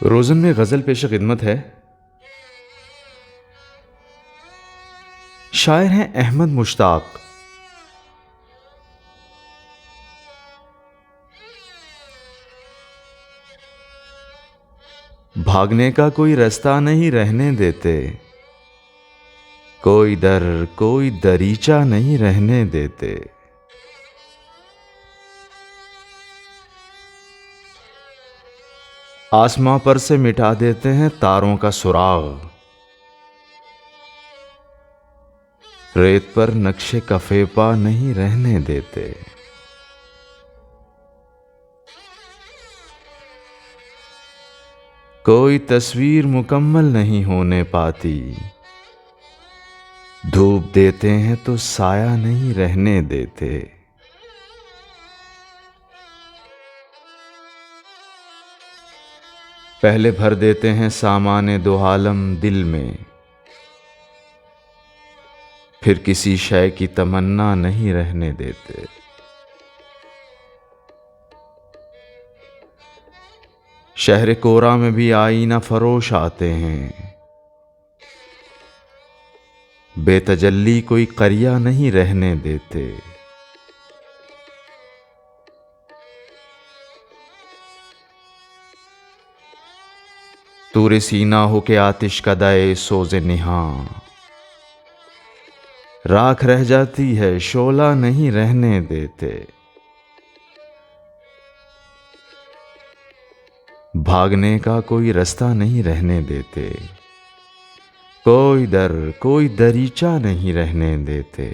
रोज़न में गज़ल पेश खिदमत है। शायर हैं अहमद मुश्ताक। भागने का कोई रास्ता नहीं रहने देते, कोई दर कोई दरीचा नहीं रहने देते। आसमां पर से मिटा देते हैं तारों का सुराग, रेत पर नक्शे कफे पा नहीं रहने देते। कोई तस्वीर मुकम्मल नहीं होने पाती, धूप देते हैं तो साया नहीं रहने देते। पहले भर देते हैं सामाने दो आलम दिल में, फिर किसी शय की तमन्ना नहीं रहने देते। शहर कोरा में भी आईना फरोश आते हैं, बेतजल्ली कोई करिया नहीं रहने देते। तूरे सीना हो के आतिश का दाए सोजे निहा, राख रह जाती है शोला नहीं रहने देते। भागने का कोई रास्ता नहीं रहने देते, कोई दर कोई दरीचा नहीं रहने देते।